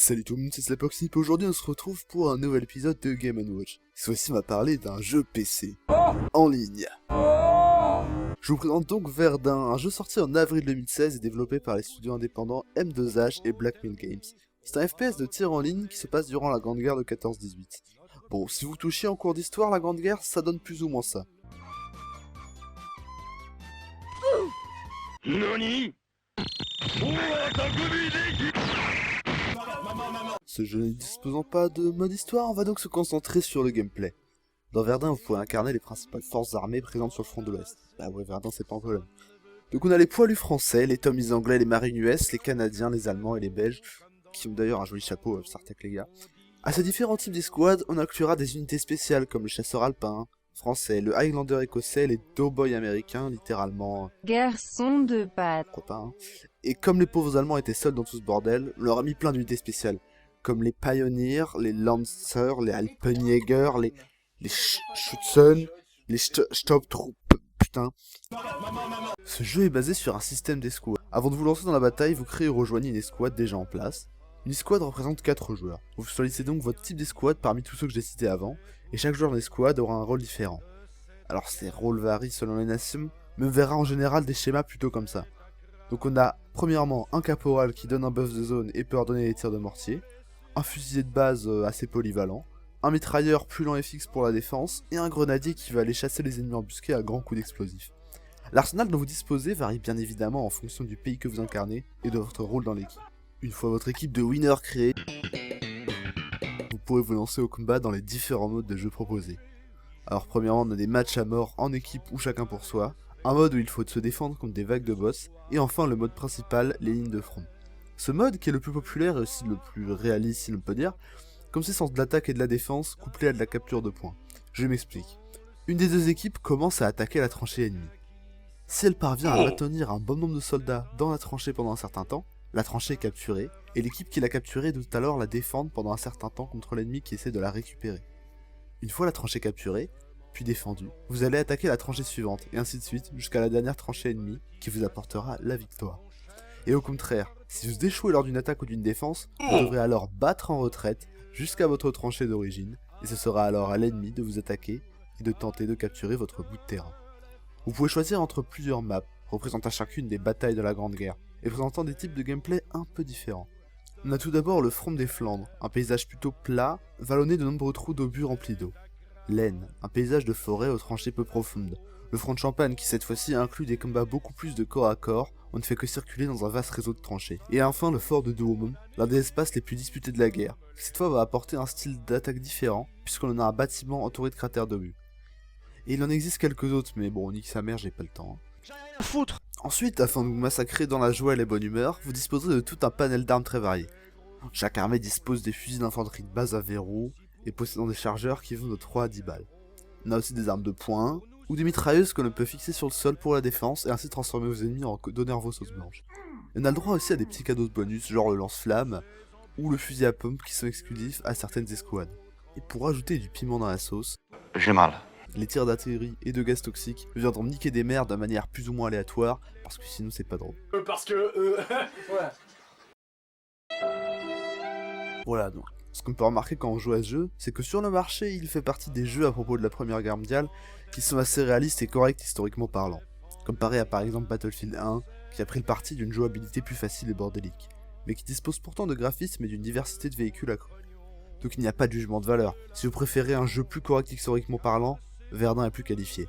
Salut tout le monde, c'est Slapoxy, et aujourd'hui on se retrouve pour un nouvel épisode de Game & Watch. Cette fois-ci on va parler d'un jeu PC, en ligne. Je vous présente donc Verdun, un jeu sorti en avril 2016 et développé par les studios indépendants M2H et Blackmill Games. C'est un FPS de tir en ligne qui se passe durant la Grande Guerre de 14-18. Bon, si vous touchez en cours d'histoire, la Grande Guerre, ça donne plus ou moins ça. NANI? Ce jeu ne disposant pas de mode histoire, on va donc se concentrer sur le gameplay. Dans Verdun, vous pouvez incarner les principales forces armées présentes sur le front de l'Ouest. Bah ouais, Verdun c'est pas un problème. Donc on a les poilus français, les Tommies anglais, les marines US, les Canadiens, les Allemands et les Belges, qui ont d'ailleurs un joli chapeau, Sartek les gars. À ces différents types d'escouades, on inclura des unités spéciales comme le chasseur alpin français, le Highlander écossais, les doughboys américains, littéralement... Garçon de pâte. Pourquoi pas, hein. Et comme les pauvres Allemands étaient seuls dans tout ce bordel, on leur a mis plein d'unités spéciales, comme les Pioneers, les Lancers, les Alpenjäger, les Schützen, les Sturmtruppen, putain. Ce jeu est basé sur un système d'escouade. Avant de vous lancer dans la bataille, vous créez ou rejoignez une escouade déjà en place. Une escouade représente 4 joueurs. Vous choisissez donc votre type d'escouade parmi tous ceux que j'ai cités avant, et chaque joueur de l'escouade aura un rôle différent. Alors ces rôles varient selon les nations, mais on verra en général des schémas plutôt comme ça. Donc on a premièrement un caporal qui donne un buff de zone et peut ordonner les tirs de mortier, un fusilier de base assez polyvalent, un mitrailleur plus lent et fixe pour la défense, et un grenadier qui va aller chasser les ennemis embusqués à grands coups d'explosifs. L'arsenal dont vous disposez varie bien évidemment en fonction du pays que vous incarnez et de votre rôle dans l'équipe. Une fois votre équipe de winners créée, vous pourrez vous lancer au combat dans les différents modes de jeu proposés. Alors premièrement on a des matchs à mort en équipe ou chacun pour soi, un mode où il faut se défendre contre des vagues de boss, et enfin le mode principal, les lignes de front. Ce mode, qui est le plus populaire et aussi le plus réaliste si l'on peut dire, comme c'est sens de l'attaque et de la défense, couplé à de la capture de points. Je m'explique. Une des deux équipes commence à attaquer la tranchée ennemie. Si elle parvient à maintenir un bon nombre de soldats dans la tranchée pendant un certain temps, la tranchée est capturée, et l'équipe qui l'a capturée doit alors la défendre pendant un certain temps contre l'ennemi qui essaie de la récupérer. Une fois la tranchée capturée, puis défendue, vous allez attaquer la tranchée suivante, et ainsi de suite, jusqu'à la dernière tranchée ennemie, qui vous apportera la victoire. Et au contraire, si vous échouez lors d'une attaque ou d'une défense, vous devrez alors battre en retraite jusqu'à votre tranchée d'origine, et ce sera alors à l'ennemi de vous attaquer et de tenter de capturer votre bout de terrain. Vous pouvez choisir entre plusieurs maps, représentant chacune des batailles de la Grande Guerre, et présentant des types de gameplay un peu différents. On a tout d'abord le front des Flandres, un paysage plutôt plat, vallonné de nombreux trous d'obus remplis d'eau. L'Aisne, un paysage de forêt aux tranchées peu profondes. Le front de Champagne qui cette fois-ci inclut des combats beaucoup plus de corps à corps, on ne fait que circuler dans un vaste réseau de tranchées. Et enfin le fort de Douaumont, l'un des espaces les plus disputés de la guerre, qui cette fois va apporter un style d'attaque différent, puisqu'on en a un bâtiment entouré de cratères d'obus. Et il en existe quelques autres, mais bon, nique sa mère, j'ai pas le temps. J'en ai rien à foutre. Ensuite, afin de vous massacrer dans la joie et la bonne humeur, vous disposerez de tout un panel d'armes très variées. Chaque armée dispose des fusils d'infanterie de base à verrou, et possédant des chargeurs qui vont de 3 à 10 balles. On a aussi des armes de poing, ou des mitrailleuses que l'on peut fixer sur le sol pour la défense et ainsi transformer vos ennemis en d'énerveuses sauces blanches. On a le droit aussi à des petits cadeaux de bonus, genre le lance-flamme, ou le fusil à pompe qui sont exclusifs à certaines escouades. Et pour ajouter du piment dans la sauce, j'ai mal. Les tirs d'artillerie et de gaz toxiques viendront niquer des mers de manière plus ou moins aléatoire, parce que sinon c'est pas drôle. Voilà. Voilà donc. Ce qu'on peut remarquer quand on joue à ce jeu, c'est que sur le marché, il fait partie des jeux à propos de la Première Guerre mondiale qui sont assez réalistes et corrects historiquement parlant. Comparé à par exemple Battlefield 1, qui a pris le parti d'une jouabilité plus facile et bordélique, mais qui dispose pourtant de graphismes et d'une diversité de véhicules accrue. Donc il n'y a pas de jugement de valeur. Si vous préférez un jeu plus correct historiquement parlant, Verdun est plus qualifié.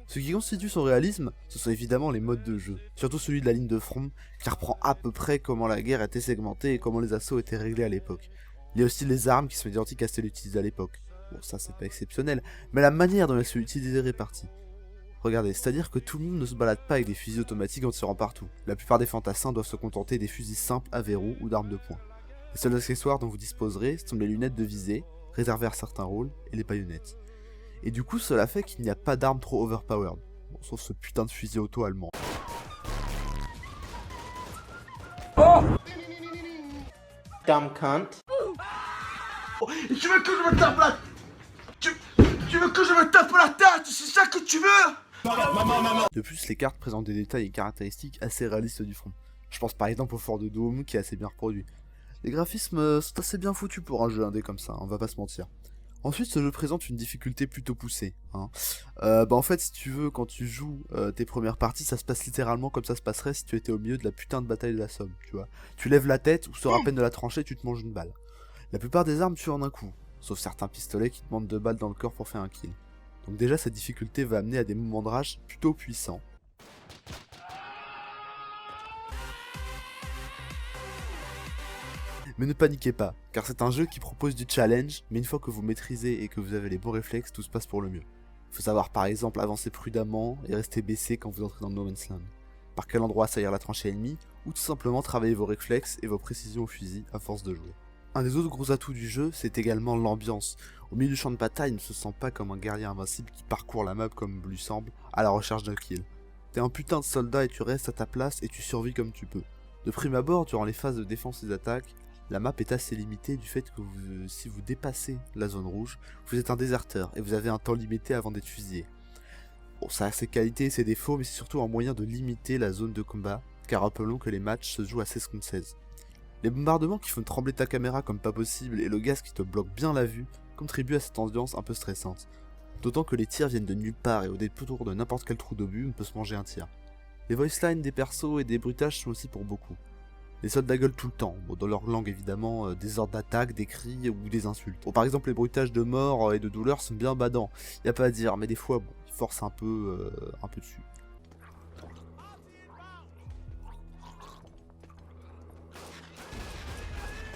Ce qui constitue son réalisme, ce sont évidemment les modes de jeu, surtout celui de la ligne de front, qui reprend à peu près comment la guerre était segmentée et comment les assauts étaient réglés à l'époque. Il y a aussi les armes qui sont identiques à celles utilisées à l'époque. Bon, ça c'est pas exceptionnel, mais la manière dont elles sont utilisées est répartie. Regardez, c'est-à-dire que tout le monde ne se balade pas avec des fusils automatiques en tirant partout. La plupart des fantassins doivent se contenter des fusils simples à verrou ou d'armes de poing. Les seuls accessoires dont vous disposerez sont les lunettes de visée, réservées à certains rôles, et les baïonnettes. Et du coup, cela fait qu'il n'y a pas d'armes trop overpowered. Bon, sauf ce putain de fusil auto allemand. Oh, Dumb cunt. tu veux que je me tape la... Tu veux que je me tape la tête, c'est ça que tu veux? De plus, les cartes présentent des détails et caractéristiques assez réalistes du front. Je pense par exemple au fort de Dôme qui est assez bien reproduit. Les graphismes sont assez bien foutus pour un jeu indé comme ça, on va pas se mentir. Ensuite, ce jeu présente une difficulté plutôt poussée. En fait, si tu veux, quand tu joues tes premières parties, ça se passe littéralement comme ça se passerait si tu étais au milieu de la putain de bataille de la Somme, tu vois. Tu lèves la tête, ou sort à peine de la tranchée, tu te manges une balle. La plupart des armes tuent en un coup, sauf certains pistolets qui demandent 2 balles dans le corps pour faire un kill. Donc déjà, cette difficulté va amener à des moments de rage plutôt puissants. Mais ne paniquez pas, car c'est un jeu qui propose du challenge, mais une fois que vous maîtrisez et que vous avez les bons réflexes, tout se passe pour le mieux. Faut savoir par exemple avancer prudemment et rester baissé quand vous entrez dans No Man's Land. Par quel endroit saillir la tranchée ennemie, ou tout simplement travailler vos réflexes et vos précisions au fusil à force de jouer. Un des autres gros atouts du jeu, c'est également l'ambiance. Au milieu du champ de bataille, ne se sent pas comme un guerrier invincible qui parcourt la map comme lui semble, à la recherche d'un kill. T'es un putain de soldat et tu restes à ta place et tu survis comme tu peux. De prime abord, durant les phases de défense et d'attaque, la map est assez limitée du fait que si vous dépassez la zone rouge, vous êtes un déserteur et vous avez un temps limité avant d'être fusillé. Bon, ça a ses qualités et ses défauts, mais c'est surtout un moyen de limiter la zone de combat, car rappelons que les matchs se jouent à 16 contre 16. Les bombardements qui font trembler ta caméra comme pas possible et le gaz qui te bloque bien la vue contribuent à cette ambiance un peu stressante. D'autant que les tirs viennent de nulle part et au détour de n'importe quel trou d'obus on peut se manger un tir. Les voice lines des persos et des bruitages sont aussi pour beaucoup. Les soldats gueulent tout le temps, dans leur langue évidemment, des ordres d'attaque, des cris ou des insultes. Bon, par exemple les bruitages de mort et de douleur sont bien badants, y a pas à dire, mais des fois ils forcent un peu dessus.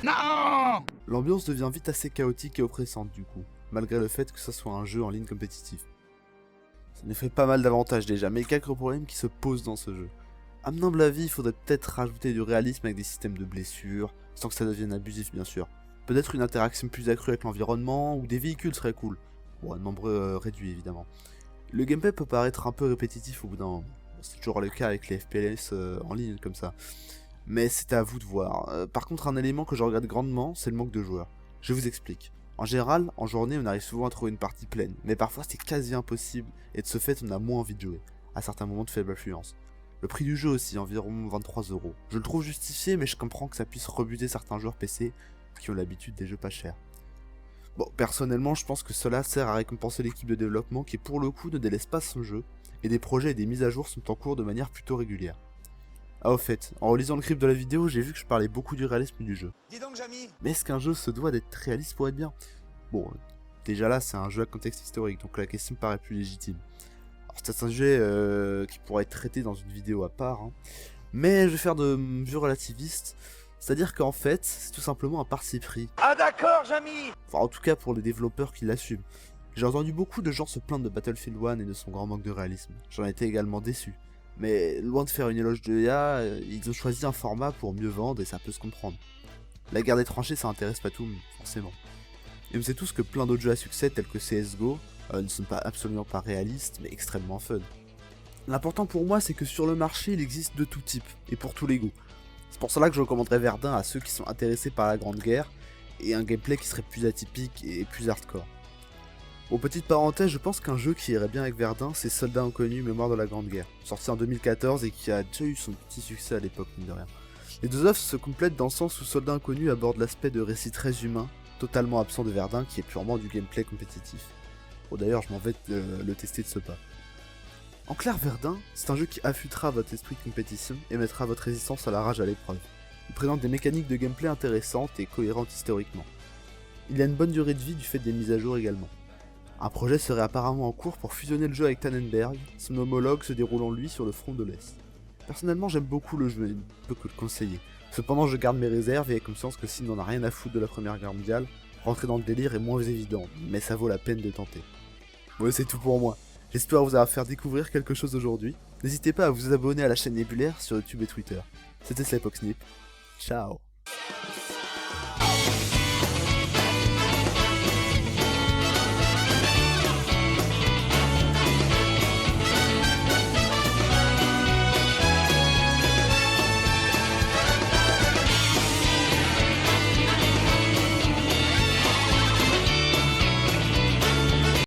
Non! L'ambiance devient vite assez chaotique et oppressante du coup, malgré le fait que ce soit un jeu en ligne compétitif. Ça nous fait pas mal d'avantages déjà, mais quelques problèmes qui se posent dans ce jeu. À mon humble avis, il faudrait peut-être rajouter du réalisme avec des systèmes de blessures, sans que ça devienne abusif bien sûr. Peut-être une interaction plus accrue avec l'environnement, ou des véhicules serait cool. Bon, un nombre réduit évidemment. Le gameplay peut paraître un peu répétitif au bout d'un moment. C'est toujours le cas avec les FPS en ligne comme ça. Mais c'est à vous de voir. Par contre, un élément que je regrette grandement, c'est le manque de joueurs. Je vous explique. En général, en journée, on arrive souvent à trouver une partie pleine, mais parfois c'est quasi impossible, et de ce fait, on a moins envie de jouer, à certains moments de faible affluence. Le prix du jeu aussi, environ 23 €. Je le trouve justifié, mais je comprends que ça puisse rebuter certains joueurs PC qui ont l'habitude des jeux pas chers. Bon, personnellement, je pense que cela sert à récompenser l'équipe de développement qui, pour le coup, ne délaisse pas son jeu, et des projets et des mises à jour sont en cours de manière plutôt régulière. Ah au fait, en relisant le script de la vidéo, j'ai vu que je parlais beaucoup du réalisme du jeu. Dis donc, Jamy. Mais est-ce qu'un jeu se doit d'être réaliste pour être bien? Bon, déjà là, c'est un jeu à contexte historique, donc la question me paraît plus légitime. Alors c'est un sujet qui pourrait être traité dans une vidéo à part, mais je vais faire de vieux relativistes, c'est-à-dire qu'en fait, c'est tout simplement un parti pris. Ah d'accord, Jamy. Enfin, en tout cas pour les développeurs qui l'assument. J'ai entendu beaucoup de gens se plaindre de Battlefield 1 et de son grand manque de réalisme. J'en étais également déçu. Mais loin de faire une éloge de EA, ils ont choisi un format pour mieux vendre et ça peut se comprendre. La guerre des tranchées, ça intéresse pas tout le monde, forcément. Et on sait tous que plein d'autres jeux à succès tels que CSGO ne sont absolument pas réalistes, mais extrêmement fun. L'important pour moi, c'est que sur le marché, il existe de tout type, et pour tous les goûts. C'est pour cela que je recommanderais Verdun à ceux qui sont intéressés par la Grande Guerre, et un gameplay qui serait plus atypique et plus hardcore. Bon, petite parenthèse, je pense qu'un jeu qui irait bien avec Verdun, c'est Soldats Inconnus Mémoire de la Grande Guerre, sorti en 2014 et qui a déjà eu son petit succès à l'époque, mine de rien. Les deux offres se complètent dans le sens où Soldats Inconnus aborde l'aspect de récit très humain, totalement absent de Verdun, qui est purement du gameplay compétitif. Bon d'ailleurs, je m'en vais le tester de ce pas. En clair, Verdun, c'est un jeu qui affûtera votre esprit de compétition et mettra votre résistance à la rage à l'épreuve. Il présente des mécaniques de gameplay intéressantes et cohérentes historiquement. Il a une bonne durée de vie du fait des mises à jour également. Un projet serait apparemment en cours pour fusionner le jeu avec Tannenberg, son homologue se déroulant lui sur le front de l'Est. Personnellement j'aime beaucoup le jeu et ne peux que le conseiller. Cependant je garde mes réserves et ai conscience que s'il n'en a rien à foutre de la Première Guerre mondiale, rentrer dans le délire est moins évident, mais ça vaut la peine de tenter. Bon c'est tout pour moi, j'espère vous avoir fait découvrir quelque chose aujourd'hui. N'hésitez pas à vous abonner à la chaîne Nébulaire sur YouTube et Twitter. C'était Slypoxnip, ciao.